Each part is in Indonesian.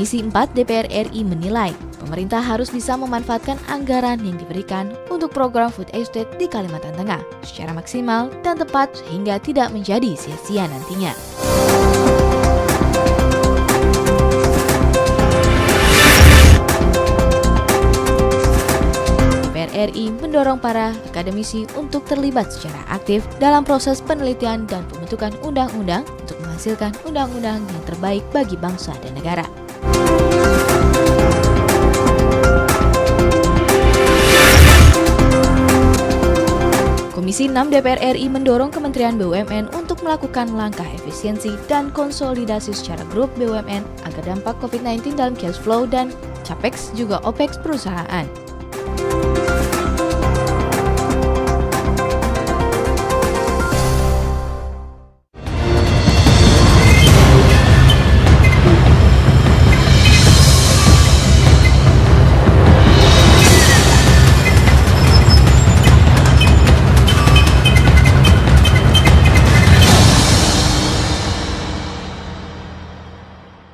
Komisi 4 DPR RI menilai pemerintah harus bisa memanfaatkan anggaran yang diberikan untuk program food estate di Kalimantan Tengah secara maksimal dan tepat sehingga tidak menjadi sia-sia nantinya. DPR RI mendorong para akademisi untuk terlibat secara aktif dalam proses penelitian dan pembentukan undang-undang untuk menghasilkan undang-undang yang terbaik bagi bangsa dan negara. Komisi 6 DPR RI mendorong Kementerian BUMN untuk melakukan langkah efisiensi dan konsolidasi secara grup BUMN agar dampak COVID-19 dalam cash flow dan capex juga opex perusahaan.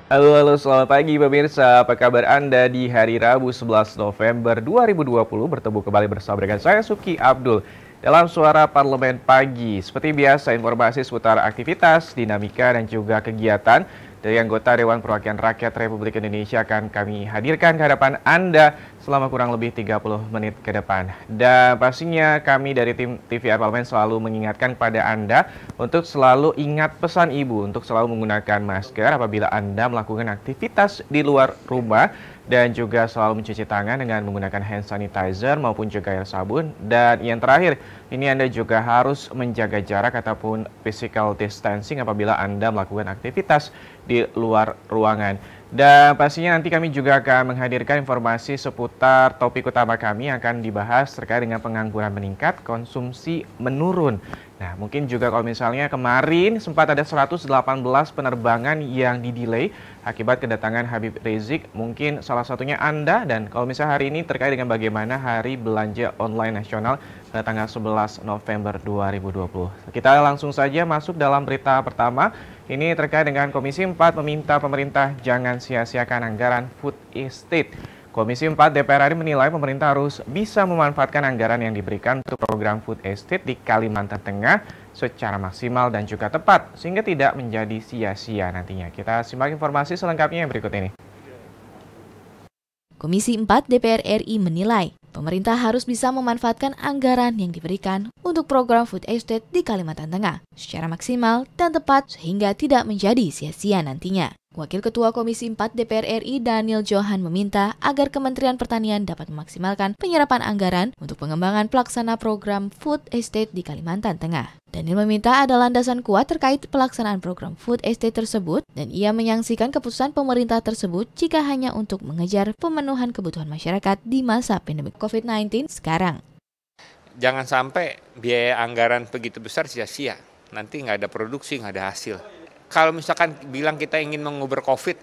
Halo, selamat pagi pemirsa. Apa kabar Anda di hari Rabu 11 November 2020? Bertemu kembali bersama dengan saya Suki Abdul dalam Suara Parlemen Pagi. Seperti biasa, informasi seputar aktivitas, dinamika, dan juga kegiatan dari anggota Dewan Perwakilan Rakyat Republik Indonesia akan kami hadirkan ke hadapan Anda selama kurang lebih 30 menit ke depan. Dan pastinya kami dari tim TVR Parlemen selalu mengingatkan pada Anda untuk selalu ingat pesan Ibu untuk selalu menggunakan masker apabila Anda melakukan aktivitas di luar rumah dan juga selalu mencuci tangan dengan menggunakan hand sanitizer maupun juga air sabun. Dan yang terakhir, ini Anda juga harus menjaga jarak ataupun physical distancing apabila Anda melakukan aktivitas di luar ruangan. Dan pastinya nanti kami juga akan menghadirkan informasi seputar topik utama kami yang akan dibahas terkait dengan pengangguran meningkat, konsumsi menurun. Nah, mungkin juga kalau misalnya kemarin sempat ada 118 penerbangan yang didelay akibat kedatangan Habib Rizik, mungkin salah satunya Anda. Dan kalau misalnya hari ini terkait dengan bagaimana hari belanja online nasional pada tanggal 11 November 2020. Kita langsung saja masuk dalam berita pertama. Ini terkait dengan Komisi 4 meminta pemerintah jangan sia-siakan anggaran food estate. Komisi 4 DPR RI menilai pemerintah harus bisa memanfaatkan anggaran yang diberikan untuk program food estate di Kalimantan Tengah secara maksimal dan juga tepat, sehingga tidak menjadi sia-sia nantinya. Kita simak informasi selengkapnya yang berikut ini. Komisi 4 DPR RI menilai pemerintah harus bisa memanfaatkan anggaran yang diberikan untuk program food estate di Kalimantan Tengah secara maksimal dan tepat sehingga tidak menjadi sia-sia nantinya. Wakil Ketua Komisi 4 DPR RI Daniel Johan meminta agar Kementerian Pertanian dapat memaksimalkan penyerapan anggaran untuk pengembangan pelaksana program food estate di Kalimantan Tengah. Daniel meminta ada landasan kuat terkait pelaksanaan program food estate tersebut dan ia menyaksikan keputusan pemerintah tersebut jika hanya untuk mengejar pemenuhan kebutuhan masyarakat di masa pandemi COVID-19 sekarang. Jangan sampai biaya anggaran begitu besar sia-sia, nanti nggak ada produksi, nggak ada hasil. Kalau misalkan bilang kita ingin mengubur COVID,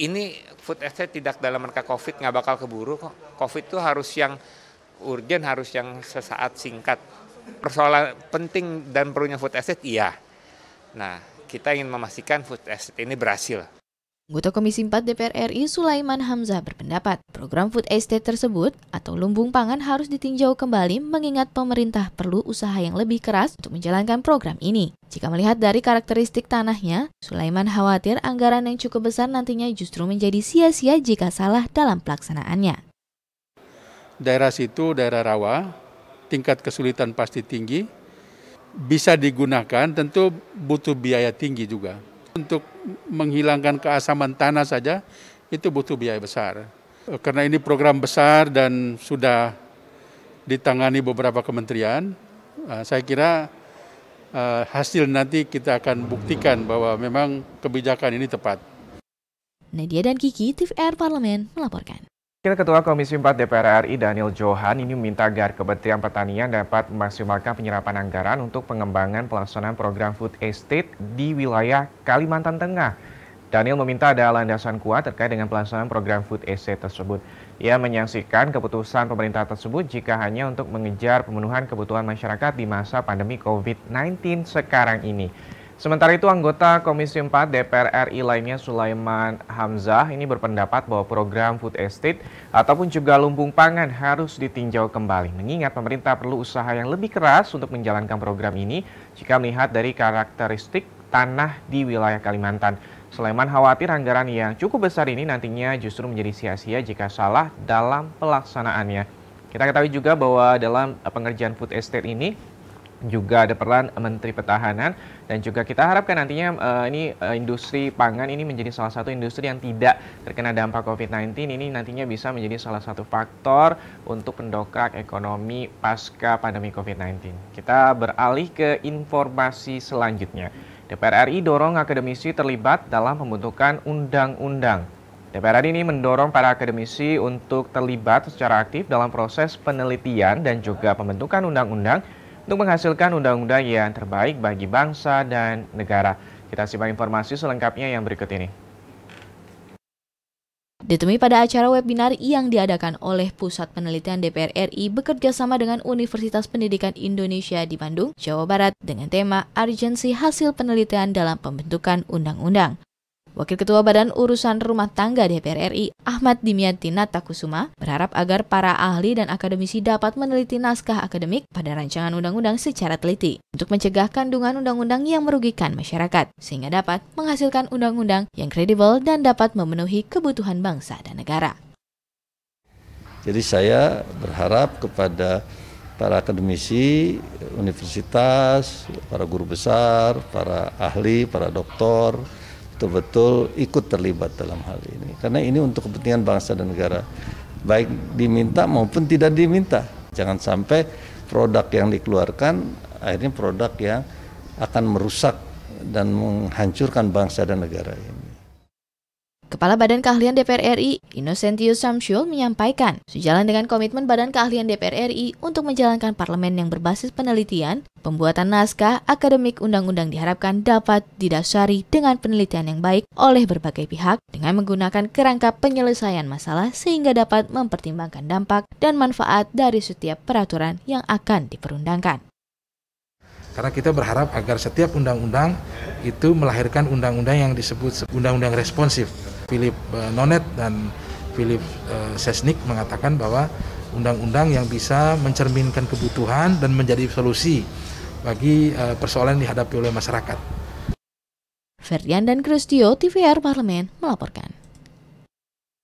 ini food estate tidak dalam rangka COVID, nggak bakal keburu kok. COVID itu harus yang urgent, harus yang sesaat singkat. Persoalan penting dan perlunya food estate, iya. Nah, kita ingin memastikan food estate ini berhasil. Anggota Komisi 4 DPR RI Sulaiman Hamzah berpendapat program food estate tersebut atau lumbung pangan harus ditinjau kembali mengingat pemerintah perlu usaha yang lebih keras untuk menjalankan program ini. Jika melihat dari karakteristik tanahnya, Sulaiman khawatir anggaran yang cukup besar nantinya justru menjadi sia-sia jika salah dalam pelaksanaannya. Daerah situ daerah rawa, tingkat kesulitan pasti tinggi, bisa digunakan tentu butuh biaya tinggi juga. Untuk menghilangkan keasaman tanah saja itu butuh biaya besar. Karena ini program besar dan sudah ditangani beberapa kementerian, saya kira hasil nanti kita akan buktikan bahwa memang kebijakan ini tepat. Nadia dan Kiki, TVR Parlemen melaporkan. Wakil Ketua Komisi 4 DPR RI Daniel Johan ini meminta agar Kementerian Pertanian dapat memaksimalkan penyerapan anggaran untuk pengembangan pelaksanaan program food estate di wilayah Kalimantan Tengah. Daniel meminta ada landasan kuat terkait dengan pelaksanaan program food estate tersebut. Ia menyaksikan keputusan pemerintah tersebut jika hanya untuk mengejar pemenuhan kebutuhan masyarakat di masa pandemi COVID-19 sekarang ini. Sementara itu, anggota Komisi 4 DPR RI lainnya Sulaiman Hamzah ini berpendapat bahwa program food estate ataupun juga lumbung pangan harus ditinjau kembali. Mengingat pemerintah perlu usaha yang lebih keras untuk menjalankan program ini jika melihat dari karakteristik tanah di wilayah Kalimantan. Sulaiman khawatir anggaran yang cukup besar ini nantinya justru menjadi sia-sia jika salah dalam pelaksanaannya. Kita ketahui juga bahwa dalam pengerjaan food estate ini juga ada peran Menteri Pertahanan dan juga kita harapkan nantinya industri pangan ini menjadi salah satu industri yang tidak terkena dampak COVID-19. Ini nantinya bisa menjadi salah satu faktor untuk pendongkrak ekonomi pasca pandemi COVID-19. Kita beralih ke informasi selanjutnya. DPR RI dorong akademisi terlibat dalam pembentukan undang-undang. DPR RI ini mendorong para akademisi untuk terlibat secara aktif dalam proses penelitian dan juga pembentukan undang-undang untuk menghasilkan undang-undang yang terbaik bagi bangsa dan negara. Kita simak informasi selengkapnya yang berikut ini. Ditemui pada acara webinar yang diadakan oleh Pusat Penelitian DPR RI bekerja sama dengan Universitas Pendidikan Indonesia di Bandung, Jawa Barat dengan tema Urgensi Hasil Penelitian dalam Pembentukan Undang-Undang. Wakil Ketua Badan Urusan Rumah Tangga DPR RI, Ahmad Dimyati Natakusuma, berharap agar para ahli dan akademisi dapat meneliti naskah akademik pada rancangan undang-undang secara teliti untuk mencegah kandungan undang-undang yang merugikan masyarakat, sehingga dapat menghasilkan undang-undang yang kredibel dan dapat memenuhi kebutuhan bangsa dan negara. Jadi saya berharap kepada para akademisi, universitas, para guru besar, para ahli, para doktor, betul-betul ikut terlibat dalam hal ini. Karena ini untuk kepentingan bangsa dan negara, baik diminta maupun tidak diminta. Jangan sampai produk yang dikeluarkan akhirnya produk yang akan merusak dan menghancurkan bangsa dan negara ini. Kepala Badan Keahlian DPR RI, Innocentius Samsyul, menyampaikan, sejalan dengan komitmen Badan Keahlian DPR RI untuk menjalankan parlemen yang berbasis penelitian, pembuatan naskah akademik undang-undang diharapkan dapat didasari dengan penelitian yang baik oleh berbagai pihak dengan menggunakan kerangka penyelesaian masalah sehingga dapat mempertimbangkan dampak dan manfaat dari setiap peraturan yang akan diperundangkan. Karena kita berharap agar setiap undang-undang itu melahirkan undang-undang yang disebut undang-undang responsif. Philip Nonet dan Philip Sesnik mengatakan bahwa undang-undang yang bisa mencerminkan kebutuhan dan menjadi solusi bagi persoalan yang dihadapi oleh masyarakat. Ferdian dan Kristio, TVR Parlemen, melaporkan.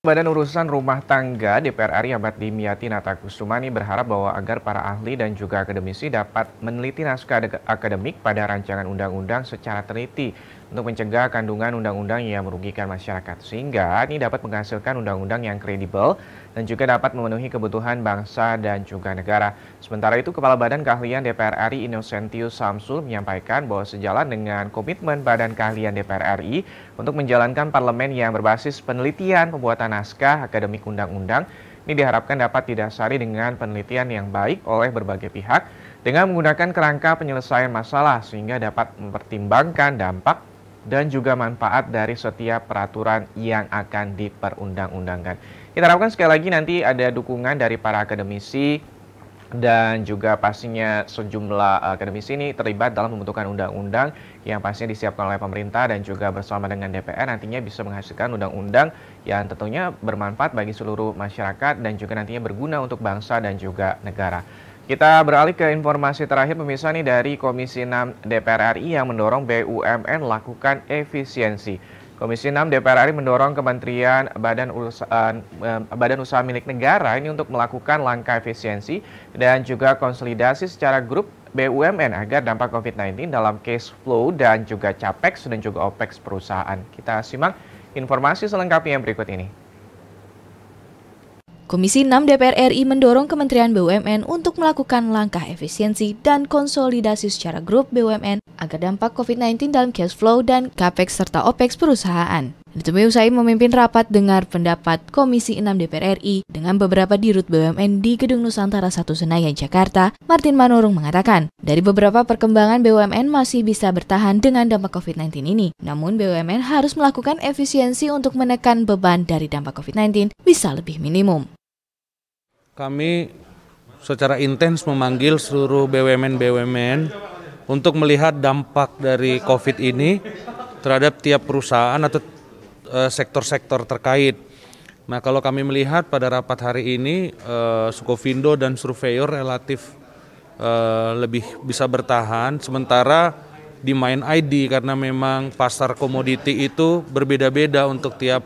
Badan Urusan Rumah Tangga DPR RI Ahmad Dimyati Natakusuma berharap bahwa agar para ahli dan juga akademisi dapat meneliti naskah akademik pada rancangan undang-undang secara teliti untuk mencegah kandungan undang-undang yang merugikan masyarakat, sehingga ini dapat menghasilkan undang-undang yang kredibel dan juga dapat memenuhi kebutuhan bangsa dan juga negara. Sementara itu, Kepala Badan Keahlian DPR RI Innocentius Samsyul menyampaikan bahwa sejalan dengan komitmen Badan Keahlian DPR RI untuk menjalankan parlemen yang berbasis penelitian pembuatan naskah akademik undang-undang, ini diharapkan dapat didasari dengan penelitian yang baik oleh berbagai pihak dengan menggunakan kerangka penyelesaian masalah sehingga dapat mempertimbangkan dampak dan juga manfaat dari setiap peraturan yang akan diperundang-undangkan. Kita harapkan sekali lagi nanti ada dukungan dari para akademisi dan juga pastinya sejumlah akademisi ini terlibat dalam pembentukan undang-undang yang pastinya disiapkan oleh pemerintah dan juga bersama dengan DPR nantinya bisa menghasilkan undang-undang yang tentunya bermanfaat bagi seluruh masyarakat dan juga nantinya berguna untuk bangsa dan juga negara. Kita beralih ke informasi terakhir pemirsa nih dari Komisi 6 DPR RI yang mendorong BUMN lakukan efisiensi. Komisi 6 DPR RI mendorong Kementerian Badan Usaha Milik Negara ini untuk melakukan langkah efisiensi dan juga konsolidasi secara grup BUMN agar dampak COVID-19 dalam cash flow dan juga capex dan juga opex perusahaan. Kita simak informasi selengkapnya yang berikut ini. Komisi 6 DPR RI mendorong Kementerian BUMN untuk melakukan langkah efisiensi dan konsolidasi secara grup BUMN agar dampak COVID-19 dalam cash flow dan capex serta opex perusahaan. Ditemui usai memimpin rapat dengar pendapat Komisi 6 DPR RI dengan beberapa dirut BUMN di Gedung Nusantara 1 Senayan, Jakarta, Martin Manurung mengatakan, dari beberapa perkembangan BUMN masih bisa bertahan dengan dampak COVID-19 ini. Namun BUMN harus melakukan efisiensi untuk menekan beban dari dampak COVID-19 bisa lebih minimum. Kami secara intens memanggil seluruh BUMN untuk melihat dampak dari COVID ini terhadap tiap perusahaan atau sektor-sektor terkait. Nah, kalau kami melihat pada rapat hari ini, Sukovindo dan Surveyor relatif lebih bisa bertahan, sementara di Main ID karena memang pasar komoditi itu berbeda-beda untuk tiap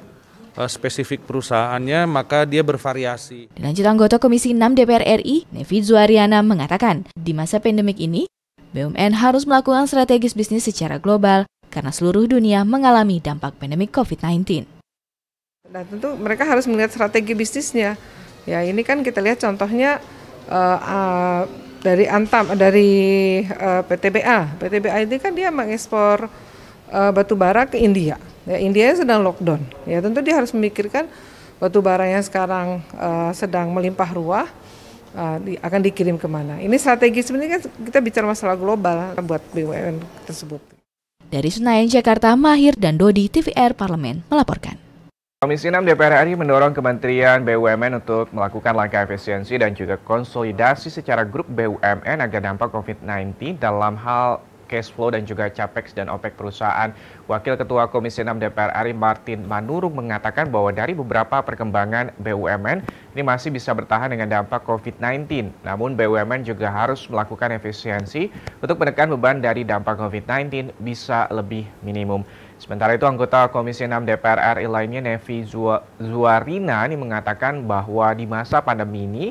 spesifik perusahaannya, maka dia bervariasi. Dilanjut anggota Komisi 6 DPR RI, Nevi Zuariana mengatakan, di masa pandemik ini, BUMN harus melakukan strategis bisnis secara global karena seluruh dunia mengalami dampak pandemik COVID-19. Nah, tentu mereka harus melihat strategi bisnisnya. Ya, ini kan kita lihat contohnya dari Antam, dari PTBA. PTBA ini kan dia mengekspor batu bara ke India. Ya, India sedang lockdown. Ya, tentu dia harus memikirkan batu bara yang sekarang sedang melimpah ruah akan dikirim kemana. Ini strategi sebenarnya kan kita bicara masalah global buat BUMN tersebut. Dari Senayan, Jakarta, Mahir dan Dodi, TVR Parlemen melaporkan. Komisi 6 DPR RI mendorong Kementerian BUMN untuk melakukan langkah efisiensi dan juga konsolidasi secara grup BUMN agar dampak COVID-19 dalam hal cash flow dan juga capex dan OPEX perusahaan. Wakil Ketua Komisi 6 DPR RI Martin Manurung mengatakan bahwa dari beberapa perkembangan BUMN ini masih bisa bertahan dengan dampak COVID-19. Namun BUMN juga harus melakukan efisiensi untuk menekan beban dari dampak COVID-19 bisa lebih minimum. Sementara itu, anggota Komisi 6 DPR RI lainnya Nevi Zuarina ini mengatakan bahwa di masa pandemi ini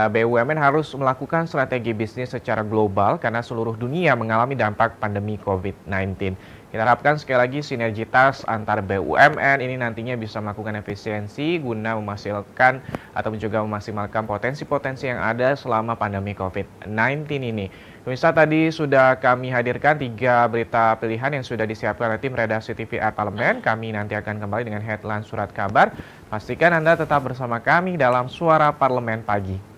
BUMN harus melakukan strategi bisnis secara global karena seluruh dunia mengalami dampak pandemi COVID-19. Kita harapkan sekali lagi sinergitas antar BUMN ini nantinya bisa melakukan efisiensi guna menghasilkan atau juga memaksimalkan potensi-potensi yang ada selama pandemi COVID-19 ini. Pemirsa, tadi sudah kami hadirkan 3 berita pilihan yang sudah disiapkan oleh tim redaksi TVR Parlemen. Kami nanti akan kembali dengan headline surat kabar. Pastikan Anda tetap bersama kami dalam Suara Parlemen Pagi.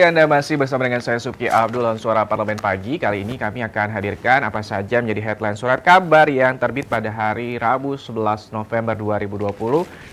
Anda masih bersama dengan saya Suki Abdul dalam Suara Parlemen Pagi. Kali ini kami akan hadirkan apa saja menjadi headline surat kabar yang terbit pada hari Rabu 11 November 2020.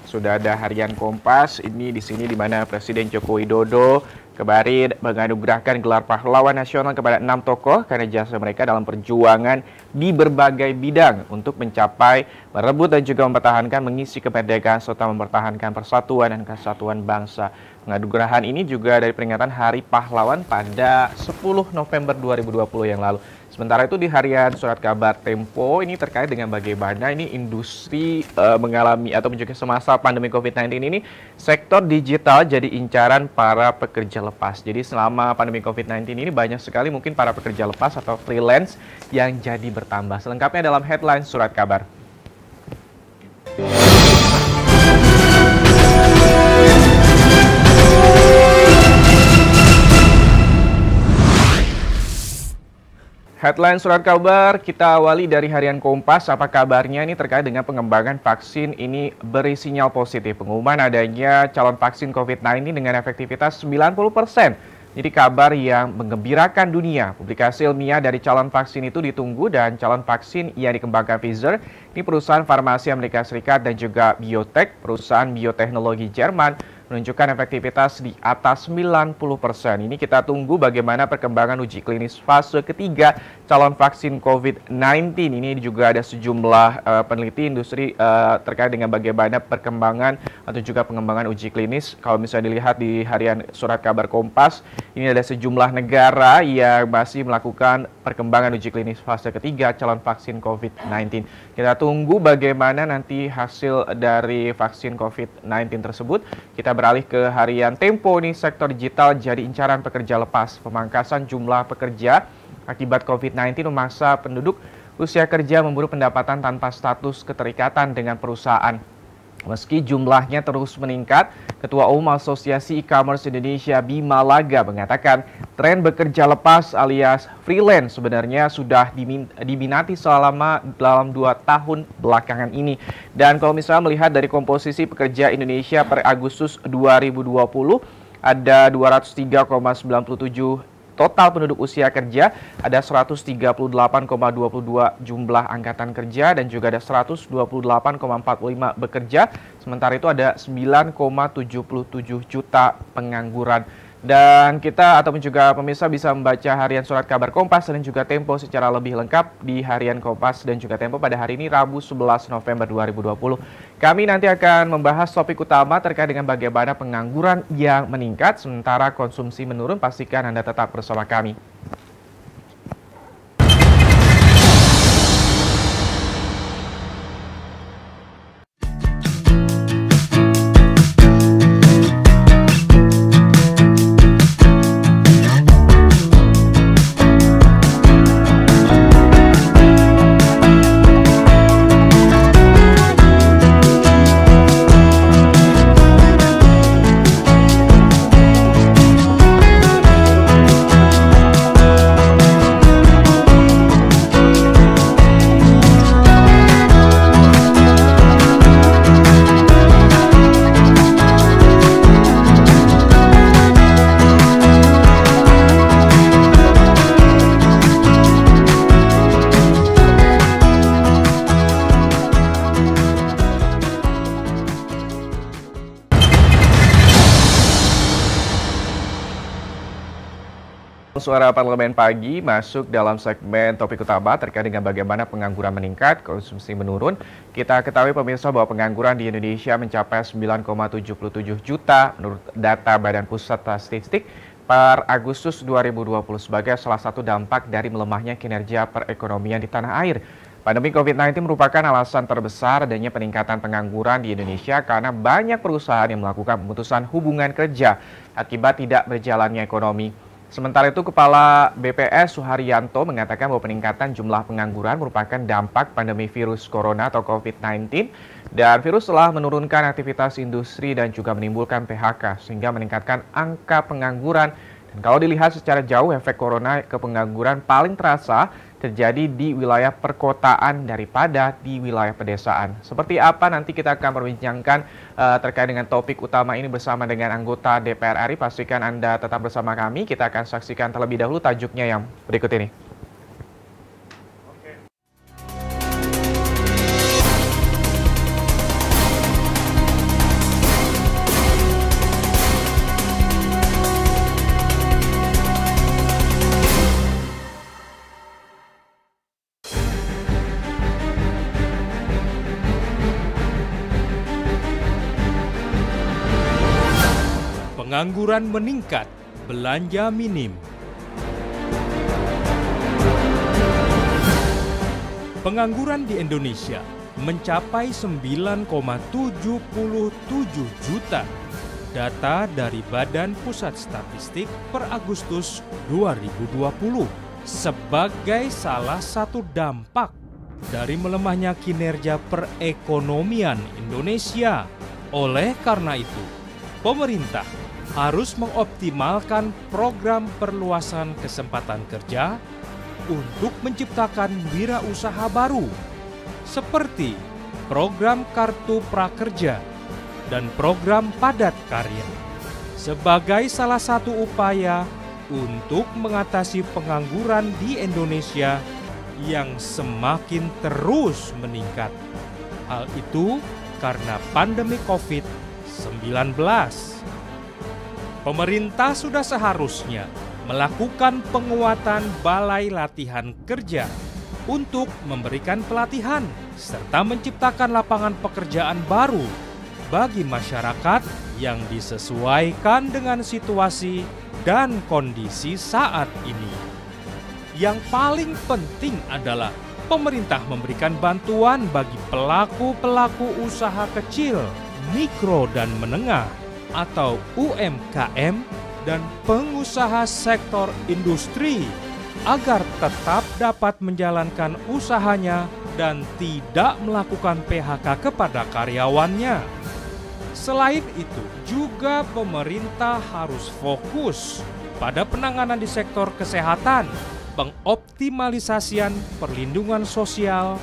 Sudah ada harian Kompas ini di sini di mana Presiden Joko Widodo kemarin menganugerahkan gelar pahlawan nasional kepada 6 tokoh karena jasa mereka dalam perjuangan di berbagai bidang untuk mencapai, merebut dan juga mempertahankan, mengisi kemerdekaan serta mempertahankan persatuan dan kesatuan bangsa. Penganugerahan ini juga dari peringatan Hari Pahlawan pada 10 November 2020 yang lalu. Sementara itu di harian surat kabar Tempo ini terkait dengan bagaimana ini industri mengalami atau juga semasa pandemi COVID-19 ini sektor digital jadi incaran para pekerja lepas. Jadi selama pandemi COVID-19 ini banyak sekali mungkin para pekerja lepas atau freelance yang jadi bertambah. Selengkapnya dalam headline surat kabar. Headline surat kabar kita awali dari harian Kompas. Apa kabarnya ini terkait dengan pengembangan vaksin ini beri sinyal positif. Pengumuman adanya calon vaksin COVID-19 dengan efektivitas 90%. Jadi kabar yang menggembirakan dunia. Publikasi ilmiah dari calon vaksin itu ditunggu dan calon vaksin yang dikembangkan Pfizer, ini perusahaan farmasi Amerika Serikat dan juga biotech, perusahaan bioteknologi Jerman, menunjukkan efektivitas di atas 90%. Ini kita tunggu bagaimana perkembangan uji klinis fase ketiga calon vaksin COVID-19. Ini juga ada sejumlah peneliti industri terkait dengan bagaimana perkembangan atau juga pengembangan uji klinis. Kalau misalnya dilihat di harian Surat Kabar Kompas, ini ada sejumlah negara yang masih melakukan perkembangan uji klinis fase ketiga calon vaksin COVID-19. Kita tunggu bagaimana nanti hasil dari vaksin COVID-19 tersebut. Kita beralih ke harian Tempo nih, sektor digital jadi incaran pekerja lepas. Pemangkasan jumlah pekerja akibat COVID-19 memaksa penduduk usia kerja memburu pendapatan tanpa status keterikatan dengan perusahaan. Meski jumlahnya terus meningkat, Ketua Umum Asosiasi E-commerce Indonesia Bima Laga mengatakan tren bekerja lepas alias freelance sebenarnya sudah diminati selama dalam 2 tahun belakangan ini. Dan kalau misalnya melihat dari komposisi pekerja Indonesia per Agustus 2020, ada 203,97 total penduduk usia kerja, ada 138,22 jumlah angkatan kerja, dan juga ada 128,45 bekerja. Sementara itu ada 9,77 juta pengangguran. Dan kita ataupun juga pemirsa bisa membaca harian Surat Kabar Kompas dan juga Tempo secara lebih lengkap di harian Kompas dan juga Tempo pada hari ini Rabu 11 November 2020. Kami nanti akan membahas topik utama terkait dengan bagaimana pengangguran yang meningkat sementara konsumsi menurun. Pastikan Anda tetap bersama kami. Suara Parlemen Pagi masuk dalam segmen topik utama terkait dengan bagaimana pengangguran meningkat, konsumsi menurun. Kita ketahui pemirsa bahwa pengangguran di Indonesia mencapai 9,77 juta menurut data Badan Pusat Statistik per Agustus 2020 sebagai salah satu dampak dari melemahnya kinerja perekonomian di tanah air. Pandemi COVID-19 merupakan alasan terbesar adanya peningkatan pengangguran di Indonesia karena banyak perusahaan yang melakukan pemutusan hubungan kerja akibat tidak berjalannya ekonomi. Sementara itu, Kepala BPS Suharyanto mengatakan bahwa peningkatan jumlah pengangguran merupakan dampak pandemi virus corona atau COVID-19 dan virus telah menurunkan aktivitas industri dan juga menimbulkan PHK sehingga meningkatkan angka pengangguran. Dan kalau dilihat secara jauh, efek corona ke pengangguran paling terasa terjadi di wilayah perkotaan daripada di wilayah pedesaan. Seperti apa nanti kita akan perbincangkan terkait dengan topik utama ini bersama dengan anggota DPR RI. Pastikan Anda tetap bersama kami. Kita akan saksikan terlebih dahulu tajuknya yang berikut ini. Pengangguran meningkat, belanja minim. Pengangguran di Indonesia mencapai 9,77 juta. Data dari Badan Pusat Statistik per Agustus 2020 sebagai salah satu dampak dari melemahnya kinerja perekonomian Indonesia. Oleh karena itu, pemerintah harus mengoptimalkan program perluasan kesempatan kerja untuk menciptakan wirausaha baru, seperti program Kartu Prakerja dan program Padat Karya, sebagai salah satu upaya untuk mengatasi pengangguran di Indonesia yang semakin terus meningkat. Hal itu karena pandemi COVID-19 Pemerintah sudah seharusnya melakukan penguatan balai latihan kerja untuk memberikan pelatihan serta menciptakan lapangan pekerjaan baru bagi masyarakat yang disesuaikan dengan situasi dan kondisi saat ini. Yang paling penting adalah pemerintah memberikan bantuan bagi pelaku-pelaku usaha kecil, mikro dan menengah atau UMKM dan pengusaha sektor industri agar tetap dapat menjalankan usahanya dan tidak melakukan PHK kepada karyawannya. Selain itu, juga pemerintah harus fokus pada penanganan di sektor kesehatan, pengoptimalisasian perlindungan sosial,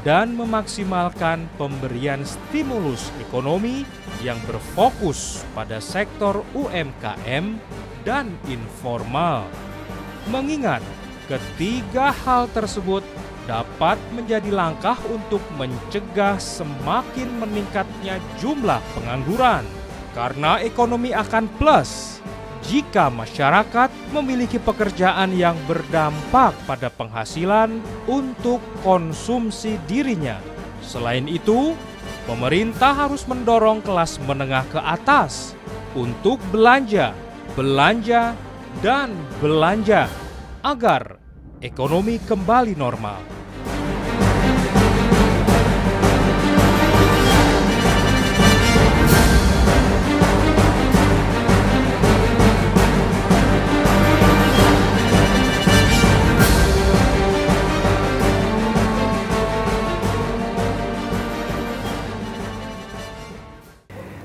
dan memaksimalkan pemberian stimulus ekonomi yang berfokus pada sektor UMKM dan informal. Mengingat ketiga hal tersebut dapat menjadi langkah untuk mencegah semakin meningkatnya jumlah pengangguran. Karena ekonomi akan plus jika masyarakat memiliki pekerjaan yang berdampak pada penghasilan untuk konsumsi dirinya. Selain itu, pemerintah harus mendorong kelas menengah ke atas untuk belanja agar ekonomi kembali normal.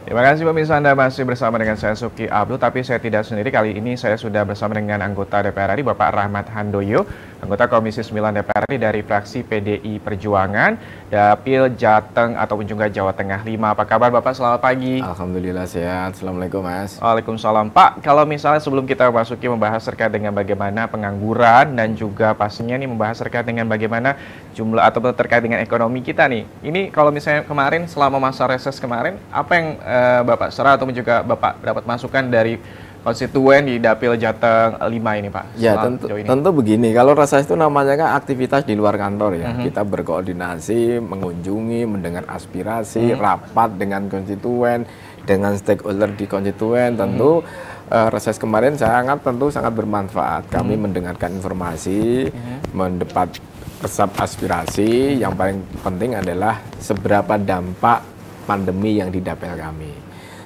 Terima kasih pemirsa, Anda masih bersama dengan saya Suki Abdul, tapi saya tidak sendiri. Kali ini saya sudah bersama dengan anggota DPR RI Bapak Rahmat Handoyo, anggota Komisi 9 DPR RI dari fraksi PDI Perjuangan, Dapil Jateng ataupun juga Jawa Tengah 5. Apa kabar Bapak? Selamat pagi. Alhamdulillah sehat. Assalamualaikum Mas. Waalaikumsalam. Pak, kalau misalnya sebelum kita masuki membahas terkait dengan bagaimana pengangguran dan juga pastinya nih membahas terkait dengan bagaimana jumlah atau terkait dengan ekonomi kita nih. Ini kalau misalnya kemarin selama masa reses kemarin, apa yang Bapak serah atau juga Bapak dapat masukan dari konstituen di Dapil Jateng 5 ini Pak? Ya tentu begini, kalau reses itu namanya kan aktivitas di luar kantor ya. Kita berkoordinasi, mengunjungi, mendengar aspirasi, rapat dengan konstituen, dengan stakeholder di konstituen. Tentu reses kemarin sangat bermanfaat. Kami mendengarkan informasi, mendapat resep aspirasi. Yang paling penting adalah seberapa dampak pandemi yang di dapil kami,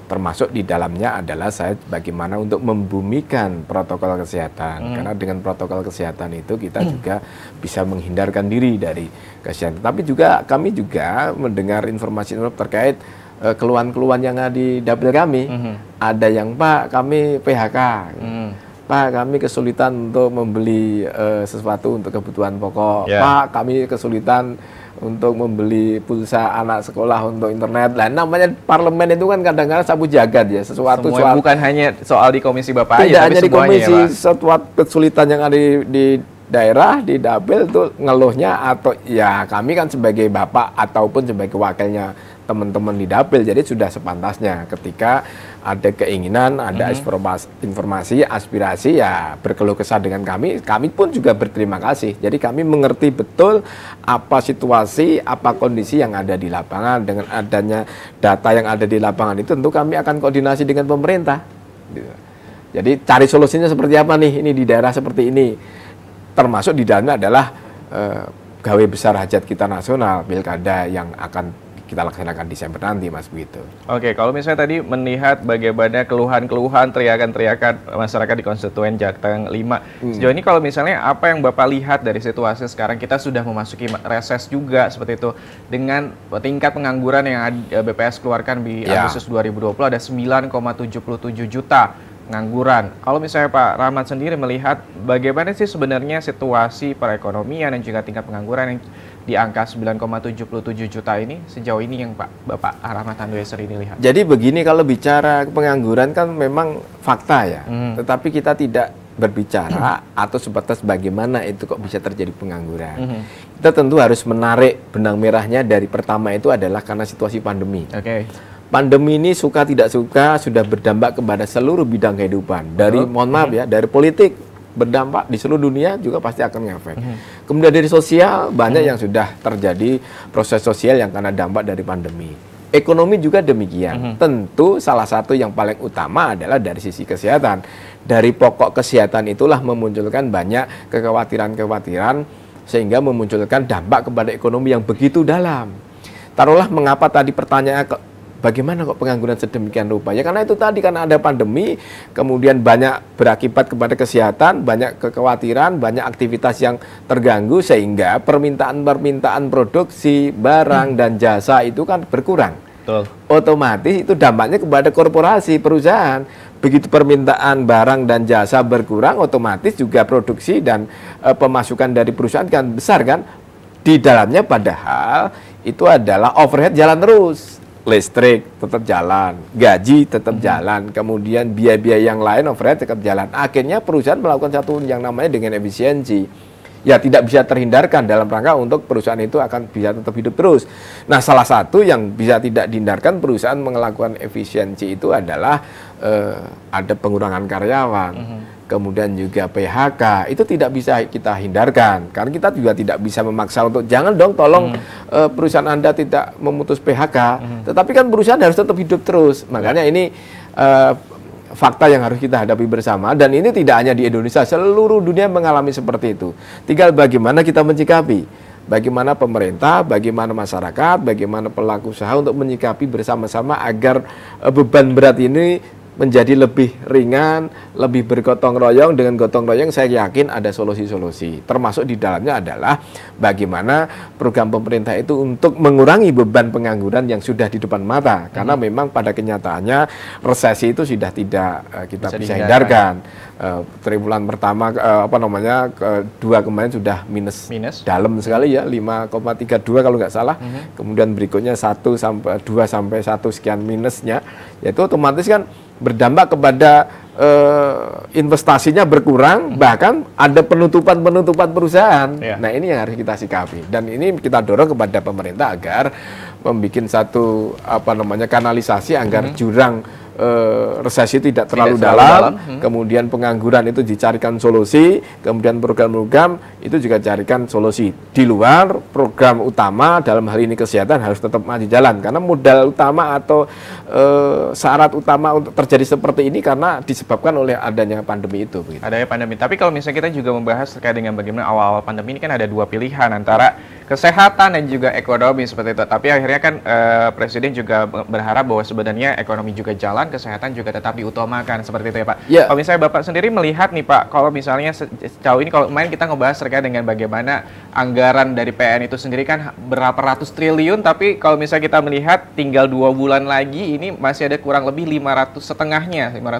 termasuk di dalamnya adalah saya bagaimana untuk membumikan protokol kesehatan, karena dengan protokol kesehatan itu kita juga bisa menghindarkan diri dari kesehatan. Tapi juga kami juga mendengar informasi terkait keluhan-keluhan yang ada di dapil kami. Ada yang Pak kami PHK, Pak kami kesulitan untuk membeli sesuatu untuk kebutuhan pokok, Pak kami kesulitan untuk membeli pulsa anak sekolah untuk internet. Lah namanya parlemen itu kan kadang-kadang sapu jagat ya, sesuatu soal bukan hanya soal di komisi Bapak tidak aja, hanya tapi di komisi, ya, sesuatu kesulitan yang ada di daerah, di dapil itu ngeluhnya, atau ya kami kan sebagai bapak ataupun sebagai wakilnya teman-teman di dapil, jadi sudah sepantasnya ketika ada keinginan, ada informasi, aspirasi, ya berkeluh kesah dengan kami pun juga berterima kasih. Jadi kami mengerti betul apa situasi, apa kondisi yang ada di lapangan. Dengan adanya data yang ada di lapangan itu tentu kami akan koordinasi dengan pemerintah. Jadi cari solusinya seperti apa nih, ini di daerah seperti ini. Termasuk di dalamnya adalah gawe besar hajat kita nasional, pilkada yang akan kita laksanakan Desember nanti, Mas, begitu. Oke, kalau misalnya tadi melihat bagaimana keluhan-keluhan, teriakan-teriakan masyarakat di konstituen Jateng 5. Sejauh ini kalau misalnya apa yang Bapak lihat dari situasi sekarang, kita sudah memasuki reses juga seperti itu, dengan tingkat pengangguran yang BPS keluarkan di Agustus 2020 ada 9,77 juta pengangguran. Kalau misalnya Pak Rahmat sendiri melihat bagaimana sih sebenarnya situasi perekonomian dan juga tingkat pengangguran yang di angka 9,77 juta ini sejauh ini yang Bapak Rahmat Handoyo ini lihat? Jadi begini, kalau bicara pengangguran kan memang fakta ya, tetapi kita tidak berbicara atau sebatas bagaimana itu kok bisa terjadi pengangguran. Kita tentu harus menarik benang merahnya dari pertama itu adalah karena situasi pandemi. Pandemi ini suka tidak suka sudah berdampak kepada seluruh bidang kehidupan. Dari mohon maaf ya, dari politik berdampak di seluruh dunia juga pasti akan ngefek. Kemudian dari sosial banyak yang sudah terjadi proses sosial yang karena dampak dari pandemi. Ekonomi juga demikian. Tentu salah satu yang paling utama adalah dari sisi kesehatan. Dari pokok kesehatan itulah memunculkan banyak kekhawatiran-kekhawatiran sehingga memunculkan dampak kepada ekonomi yang begitu dalam. Taruhlah mengapa tadi pertanyaan bagaimana kok pengangguran sedemikian rupa? Ya karena itu tadi, karena ada pandemi, kemudian banyak berakibat kepada kesehatan, banyak kekhawatiran, banyak aktivitas yang terganggu sehingga permintaan produksi barang dan jasa itu kan berkurang. Betul. Otomatis itu dampaknya kepada korporasi, perusahaan. Begitu permintaan barang dan jasa berkurang, otomatis juga produksi dan pemasukan dari perusahaan kan besar kan? Di dalamnya padahal itu adalah overhead jalan terus. Listrik tetap jalan, gaji tetap jalan, kemudian biaya-biaya yang lain overhead tetap jalan. Akhirnya perusahaan melakukan satu yang namanya dengan efisiensi. Ya tidak bisa terhindarkan dalam rangka untuk perusahaan itu akan bisa tetap hidup terus. Nah salah satu yang bisa tidak dihindarkan perusahaan melakukan efisiensi itu adalah ada pengurangan karyawan. Kemudian juga PHK, itu tidak bisa kita hindarkan. Karena kita juga tidak bisa memaksa untuk jangan dong tolong perusahaan Anda tidak memutus PHK. Tetapi kan perusahaan harus tetap hidup terus. Makanya ini fakta yang harus kita hadapi bersama. Dan ini tidak hanya di Indonesia, seluruh dunia mengalami seperti itu. Tinggal bagaimana kita menyikapi. Bagaimana pemerintah, bagaimana masyarakat, bagaimana pelaku usaha untuk menyikapi bersama-sama agar beban berat ini menjadi lebih ringan, lebih bergotong royong. Dengan gotong royong saya yakin ada solusi-solusi. Termasuk di dalamnya adalah bagaimana program pemerintah itu untuk mengurangi beban pengangguran yang sudah di depan mata. Karena memang pada kenyataannya resesi itu sudah tidak kita bisa hindarkan. Triwulan pertama kedua kemarin sudah minus dalam sekali ya, 5,32 kalau nggak salah. Kemudian berikutnya 2 sampai 1 sekian minusnya. Yaitu otomatis kan berdampak kepada investasinya berkurang, bahkan ada penutupan perusahaan. Nah ini yang harus kita sikapi, dan ini kita dorong kepada pemerintah agar membuat satu kanalisasi agar jurang resesi tidak terlalu dalam. Kemudian pengangguran itu dicarikan solusi, kemudian program-program itu juga carikan solusi. Di luar program utama dalam hal ini kesehatan harus tetap maju jalan, karena modal utama atau syarat utama untuk terjadi seperti ini karena disebabkan oleh adanya pandemi itu. Begitu. Adanya pandemi. Tapi kalau misalnya kita juga membahas terkait dengan bagaimana awal-awal pandemi ini kan ada dua pilihan antara kesehatan dan juga ekonomi seperti itu. Tapi akhirnya kan Presiden juga berharap bahwa sebenarnya ekonomi juga jalan, kesehatan juga tetap diutamakan seperti itu ya Pak. Kalau misalnya Bapak sendiri melihat nih Pak, kalau misalnya sejauh ini kalau kemarin kita ngebahas terkait dengan bagaimana anggaran dari PN itu sendiri kan berapa ratus triliun, tapi kalau misalnya kita melihat tinggal 2 bulan lagi ini masih ada kurang lebih 500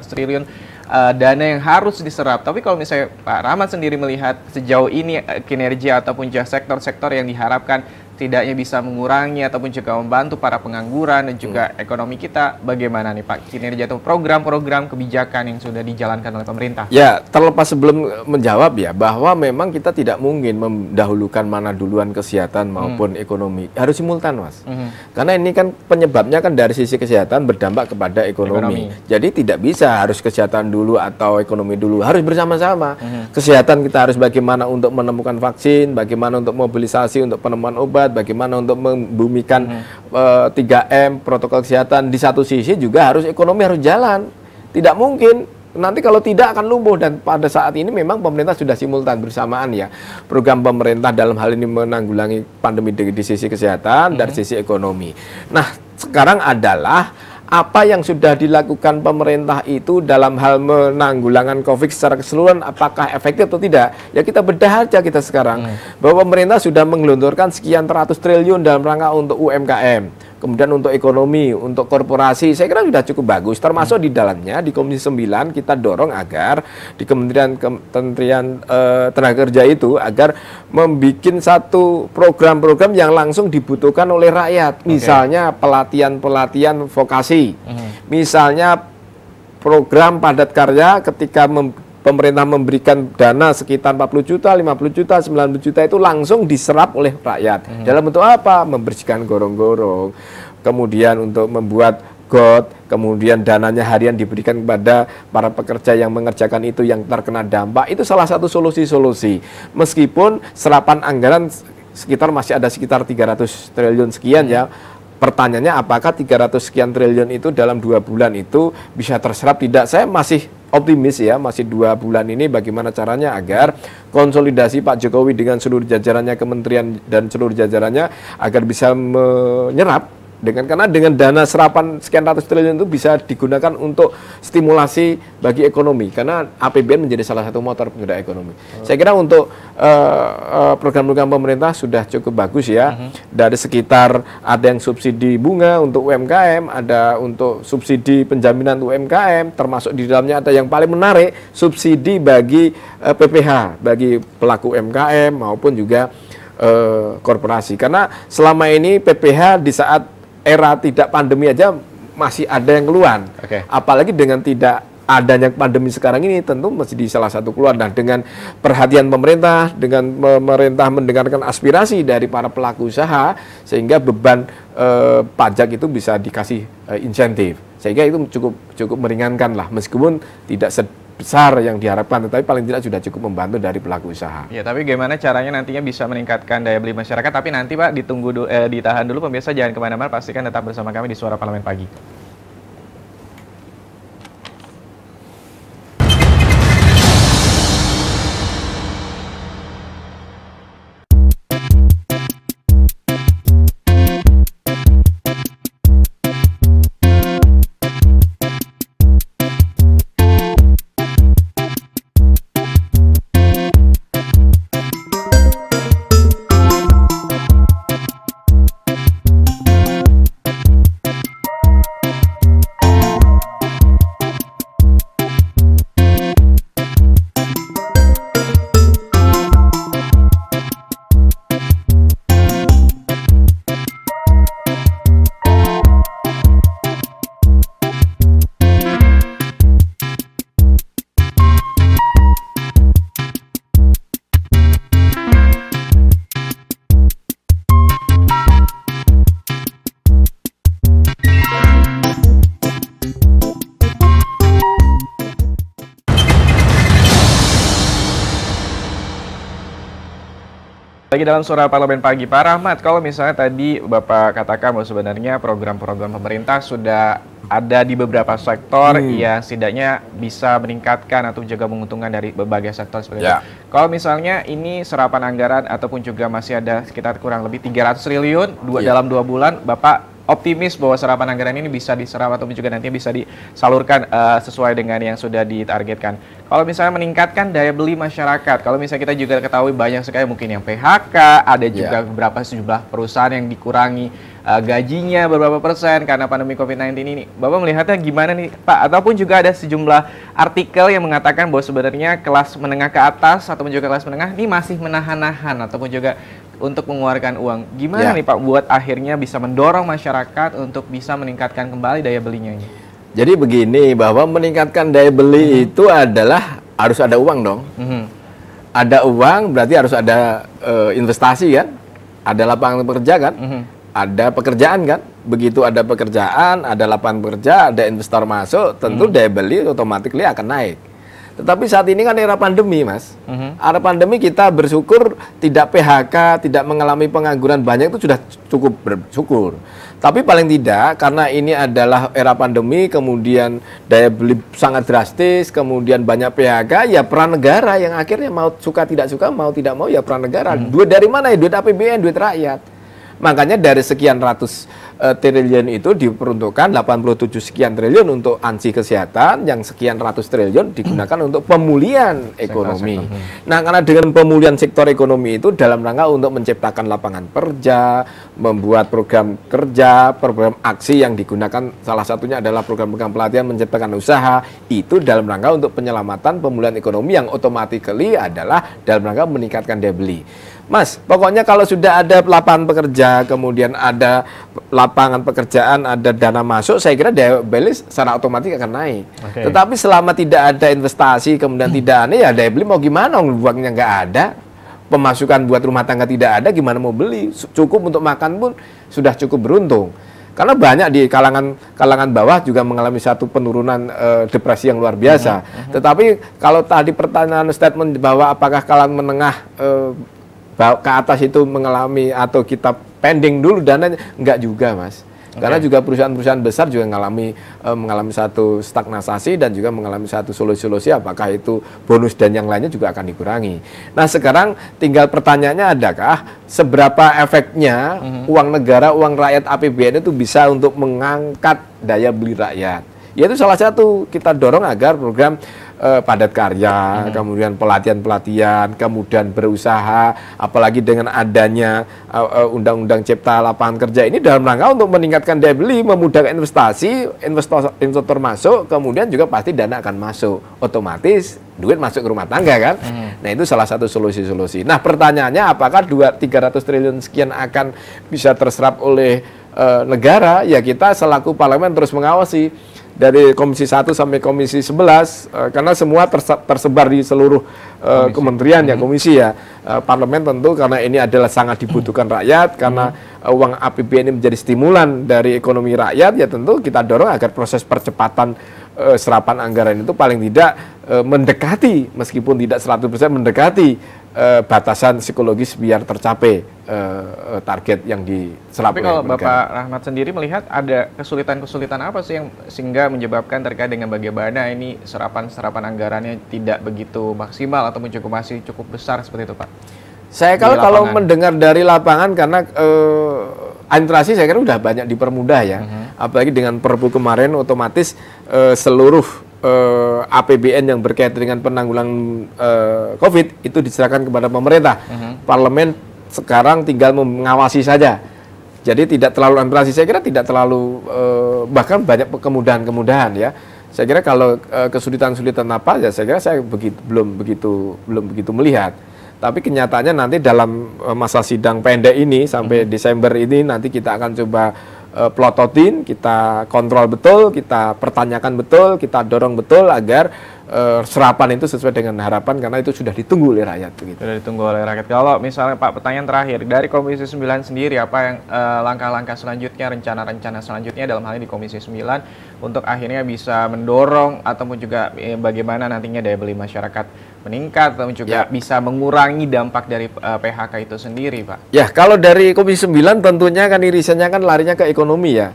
triliun dana yang harus diserap. Tapi kalau misalnya Pak Rahmat sendiri melihat sejauh ini kinerja ataupun sektor-sektor yang diharapkan tidaknya bisa mengurangi ataupun juga membantu para pengangguran dan juga ekonomi kita, bagaimana nih Pak kinerja atau program-program kebijakan yang sudah dijalankan oleh pemerintah? Ya, terlepas sebelum menjawab ya, bahwa memang kita tidak mungkin mendahulukan mana duluan kesehatan maupun ekonomi, harus simultan Mas. Karena ini kan penyebabnya kan dari sisi kesehatan berdampak kepada ekonomi. Jadi tidak bisa harus kesehatan dulu atau ekonomi dulu, harus bersama-sama. Kesehatan kita harus bagaimana untuk menemukan vaksin, bagaimana untuk mobilisasi untuk penemuan obat, bagaimana untuk membumikan 3M protokol kesehatan. Di satu sisi juga harus ekonomi harus jalan. Tidak mungkin nanti kalau tidak akan lumpuh, dan pada saat ini memang pemerintah sudah simultan bersamaan ya. Program pemerintah dalam hal ini menanggulangi pandemi di sisi kesehatan dan sisi ekonomi. Nah, sekarang adalah apa yang sudah dilakukan pemerintah itu dalam hal menanggulangan COVID secara keseluruhan, apakah efektif atau tidak? Ya kita bedah aja kita sekarang. Bahwa pemerintah sudah menggelontorkan sekian ratus triliun dalam rangka untuk UMKM. Kemudian untuk ekonomi, untuk korporasi, saya kira sudah cukup bagus. Termasuk di dalamnya, di Komisi 9 kita dorong agar di Kementerian Tenaga Kerja itu agar membuat satu program-program yang langsung dibutuhkan oleh rakyat. Misalnya pelatihan-pelatihan vokasi. Misalnya program padat karya ketika pemerintah memberikan dana sekitar 40 juta, 50 juta, 90 juta itu langsung diserap oleh rakyat. Dalam bentuk apa? Membersihkan gorong-gorong. Kemudian untuk membuat GOT, kemudian dananya harian diberikan kepada para pekerja yang mengerjakan itu yang terkena dampak, itu salah satu solusi-solusi. Meskipun serapan anggaran masih ada sekitar 300 triliun sekian ya. Pertanyaannya apakah 300 sekian triliun itu dalam 2 bulan itu bisa terserap tidak? Saya masih optimis ya, masih 2 bulan ini bagaimana caranya agar konsolidasi Pak Jokowi dengan seluruh jajarannya, kementerian dan seluruh jajarannya agar bisa menyerap karena dengan dana serapan sekian ratus triliun itu bisa digunakan untuk stimulasi bagi ekonomi, karena APBN menjadi salah satu motor penggerak ekonomi. Saya kira untuk program-program pemerintah sudah cukup bagus ya. Dari sekitar ada yang subsidi bunga untuk UMKM, ada untuk subsidi penjaminan UMKM, termasuk di dalamnya ada yang paling menarik subsidi bagi PPH bagi pelaku UMKM maupun juga korporasi. Karena selama ini PPH di saat era tidak pandemi aja masih ada yang keluar. Apalagi dengan tidak adanya pandemi sekarang ini tentu masih di salah satu keluar. Nah, dengan perhatian pemerintah, dengan pemerintah mendengarkan aspirasi dari para pelaku usaha, sehingga beban pajak itu bisa dikasih insentif. Sehingga itu cukup meringankan lah, meskipun tidak besar yang diharapkan, tetapi paling tidak sudah cukup membantu dari pelaku usaha. Ya, tapi gimana caranya nantinya bisa meningkatkan daya beli masyarakat? Tapi nanti Pak, ditahan dulu pemirsa, jangan kemana-mana, pastikan tetap bersama kami di Suara Parlemen Pagi. Lagi dalam Suara Parlemen Pagi, Pak Rahmat, kalau misalnya tadi Bapak katakan bahwa sebenarnya program-program pemerintah sudah ada di beberapa sektor yang setidaknya bisa meningkatkan atau juga menguntungkan dari berbagai sektor seperti itu. Kalau misalnya ini serapan anggaran ataupun juga masih ada sekitar kurang lebih 300 triliun dalam 2 bulan, Bapak optimis bahwa serapan anggaran ini bisa diserap atau juga nantinya bisa disalurkan sesuai dengan yang sudah ditargetkan. Kalau misalnya meningkatkan daya beli masyarakat, kalau misalnya kita juga ketahui banyak sekali mungkin yang PHK, ada juga beberapa sejumlah perusahaan yang dikurangi gajinya beberapa persen karena pandemi COVID-19 ini. Bapak melihatnya gimana nih Pak? Ataupun juga ada sejumlah artikel yang mengatakan bahwa sebenarnya kelas menengah ke atas ataupun juga kelas menengah ini masih menahan-nahan ataupun juga untuk mengeluarkan uang. Gimana nih Pak buat akhirnya bisa mendorong masyarakat untuk bisa meningkatkan kembali daya belinya ini? Jadi begini, bahwa meningkatkan daya beli itu adalah harus ada uang dong. Ada uang berarti harus ada investasi kan? Ada lapangan pekerja kan? Ada pekerjaan kan? Begitu ada pekerjaan, ada lapangan pekerja, ada investor masuk, tentu daya beli otomatis akan naik. Tetapi saat ini kan era pandemi, Mas. Era pandemi kita bersyukur tidak PHK, tidak mengalami pengangguran banyak, itu sudah cukup bersyukur. Tapi paling tidak, karena ini adalah era pandemi, kemudian daya beli sangat drastis, kemudian banyak PHK, ya peran negara yang akhirnya mau suka tidak suka, mau tidak mau ya peran negara. Duit dari mana ya? Duit APBN, duit rakyat. Makanya dari sekian ratus triliun itu diperuntukkan 87 sekian triliun untuk ansi kesehatan, yang sekian ratus triliun digunakan untuk pemulihan ekonomi. Nah, karena dengan pemulihan sektor ekonomi itu dalam rangka untuk menciptakan lapangan kerja, membuat program kerja, program aksi yang digunakan salah satunya adalah program-program pelatihan menciptakan usaha, itu dalam rangka untuk penyelamatan pemulihan ekonomi yang otomatis adalah dalam rangka meningkatkan daya beli. Mas, pokoknya kalau sudah ada lapangan pekerja, kemudian ada lapangan pekerjaan, ada dana masuk, saya kira daya beli secara otomatis akan naik. Tetapi selama tidak ada investasi, kemudian tidak ada, ya daya beli mau gimana? Uangnya nggak ada, pemasukan buat rumah tangga tidak ada, gimana mau beli? Cukup untuk makan pun sudah cukup beruntung. Karena banyak di kalangan bawah juga mengalami satu penurunan depresi yang luar biasa. Tetapi kalau tadi pertanyaan statement bahwa apakah kalangan menengah ke atas itu mengalami atau kita pending dulu dananya, enggak juga, Mas. Karena juga perusahaan-perusahaan besar juga mengalami satu stagnasi dan juga mengalami satu solusi-solusi, apakah itu bonus dan yang lainnya juga akan dikurangi. Nah sekarang tinggal pertanyaannya, adakah seberapa efeknya uang negara, uang rakyat APBN itu bisa untuk mengangkat daya beli rakyat. Yaitu salah satu kita dorong agar program padat karya, kemudian pelatihan-pelatihan, kemudian berusaha, apalagi dengan adanya Undang-Undang Cipta Lapangan Kerja ini dalam rangka untuk meningkatkan daya beli, memudahkan investasi, investor masuk, kemudian juga pasti dana akan masuk, otomatis duit masuk ke rumah tangga kan. Nah itu salah satu solusi-solusi. Nah pertanyaannya, apakah 300 triliun sekian akan bisa terserap oleh negara? Ya kita selaku parlemen terus mengawasi dari Komisi 1 sampai Komisi 11, karena semua tersebar di seluruh kementerian ya, komisi ya. Parlemen tentu karena ini adalah sangat dibutuhkan rakyat, karena uang APBN ini menjadi stimulan dari ekonomi rakyat, ya tentu kita dorong agar proses percepatan serapan anggaran itu paling tidak mendekati, meskipun tidak 100% mendekati batasan psikologis biar tercapai target yang diserap. Tapi kalau Bapak Rahmat sendiri melihat ada kesulitan-kesulitan apa sih yang sehingga menyebabkan terkait dengan bagaimana ini serapan anggarannya tidak begitu maksimal atau masih cukup besar seperti itu, Pak? Saya kalau mendengar dari lapangan, karena administrasi saya kira udah banyak dipermudah ya, apalagi dengan Perpu kemarin otomatis seluruh APBN yang berkaitan dengan penanggulangan COVID itu diserahkan kepada pemerintah. Parlemen sekarang tinggal mengawasi saja. Jadi tidak terlalu administrasi, saya kira tidak terlalu bahkan banyak kemudahan-kemudahan ya. Saya kira kalau kesulitan-kesulitan apa ya, saya kira saya belum begitu melihat. Tapi kenyataannya nanti dalam masa sidang pendek ini sampai Desember ini nanti kita akan coba plototin, kita kontrol betul, kita pertanyakan betul, kita dorong betul agar serapan itu sesuai dengan harapan, karena itu sudah ditunggu oleh rakyat. Begitu. Sudah ditunggu oleh rakyat. Kalau misalnya Pak, pertanyaan terakhir, dari Komisi 9 sendiri, apa yang langkah-langkah selanjutnya, rencana-rencana selanjutnya dalam hal ini di Komisi 9 untuk akhirnya bisa mendorong ataupun juga bagaimana nantinya daya beli masyarakat meningkat atau juga bisa mengurangi dampak dari PHK itu sendiri, Pak? Ya, kalau dari Komisi 9 tentunya kan irisannya kan larinya ke ekonomi ya.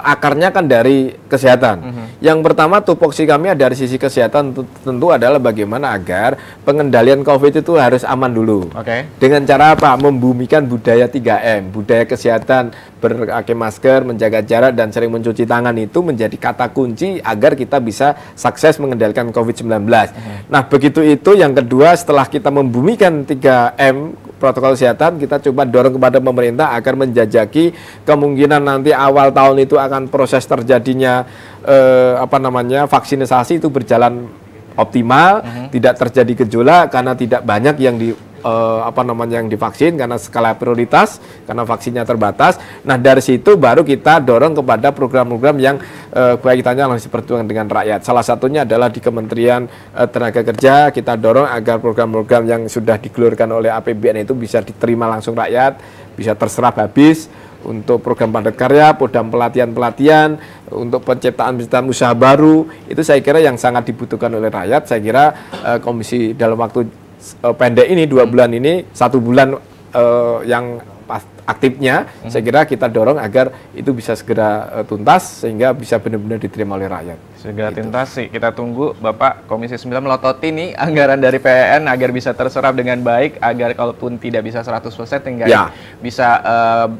Akarnya kan dari kesehatan. Yang pertama tupoksi kami dari sisi kesehatan tentu adalah bagaimana agar pengendalian COVID itu harus aman dulu. Dengan cara apa? Membumikan budaya 3M, budaya kesehatan, berpakai masker, menjaga jarak, dan sering mencuci tangan itu menjadi kata kunci agar kita bisa sukses mengendalikan COVID-19. Nah begitu itu, yang kedua setelah kita membumikan 3M, protokol kesehatan, kita coba dorong kepada pemerintah agar menjajaki kemungkinan nanti awal tahun itu akan proses terjadinya vaksinasi itu berjalan optimal, tidak terjadi gejolak karena tidak banyak yang yang divaksin karena skala prioritas, karena vaksinnya terbatas. Nah dari situ baru kita dorong kepada program-program yang kaitannya langsung diperjuangkan dengan rakyat. Salah satunya adalah di Kementerian Tenaga Kerja, kita dorong agar program-program yang sudah digelurkan oleh APBN itu bisa diterima langsung rakyat, bisa terserap habis. Untuk program padat karya, program pelatihan-pelatihan, untuk penciptaan usaha baru, itu saya kira yang sangat dibutuhkan oleh rakyat. Saya kira komisi dalam waktu pendek ini, 2 bulan ini, 1 bulan yang aktifnya, saya kira kita dorong agar itu bisa segera tuntas sehingga bisa benar-benar diterima oleh rakyat. Segera tuntas sih, kita tunggu Bapak Komisi 9 melototi nih anggaran dari PN agar bisa terserap dengan baik, agar kalaupun tidak bisa 100% tinggal bisa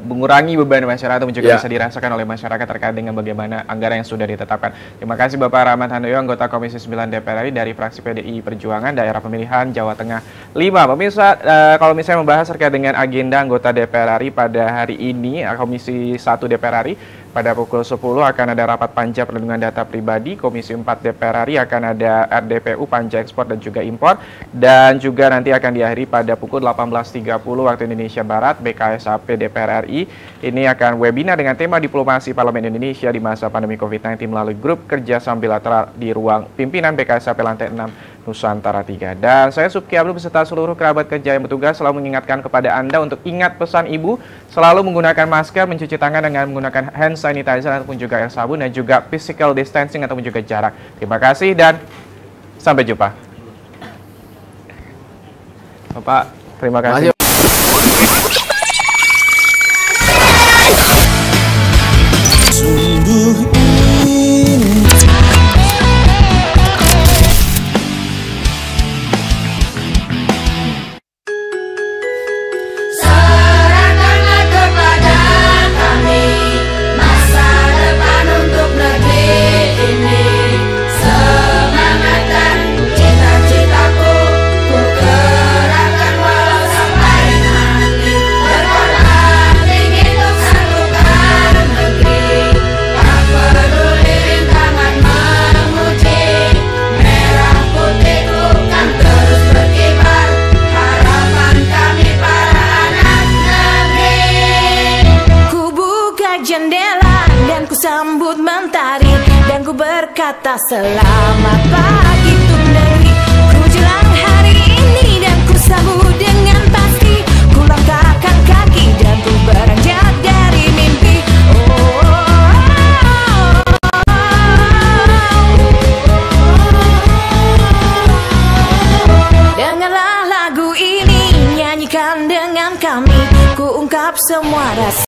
mengurangi beban masyarakat dan juga bisa dirasakan oleh masyarakat terkait dengan bagaimana anggaran yang sudah ditetapkan. Terima kasih Bapak Rahmat Handoyo, anggota Komisi 9 DPR RI dari fraksi PDI Perjuangan daerah pemilihan Jawa Tengah 5. Pemirsa, kalau misalnya membahas terkait dengan agenda anggota DPR RI pada hari ini, Komisi 1 DPR RI pada pukul 10 akan ada rapat panja perlindungan data pribadi. Komisi 4 DPR RI akan ada RDPU panja ekspor dan juga impor, dan juga nanti akan diakhiri pada pukul 18.30 waktu Indonesia Barat. BKSAP DPR RI ini akan webinar dengan tema diplomasi Parlemen Indonesia di masa pandemi COVID-19 melalui grup kerja bilateral di ruang pimpinan BKSAP lantai 6 Nusantara 3. Dan saya Subki Abdul beserta seluruh kerabat kerja yang bertugas selalu mengingatkan kepada Anda untuk ingat pesan Ibu, selalu menggunakan masker, mencuci tangan dengan menggunakan hand sanitizer ataupun juga air sabun, dan juga physical distancing ataupun juga jarak. Terima kasih dan sampai jumpa. Bapak, terima kasih. Jendela dan ku sambut mentari dan ku berkata selamat pagi untuk negeri. Ku jelang hari ini dan ku sambut dengan pasti. Ku langkahkan kaki dan ku beranjak dari mimpi. Dengarlah lagu ini, nyanyikan dengan kami. Ku ungkap semua rasa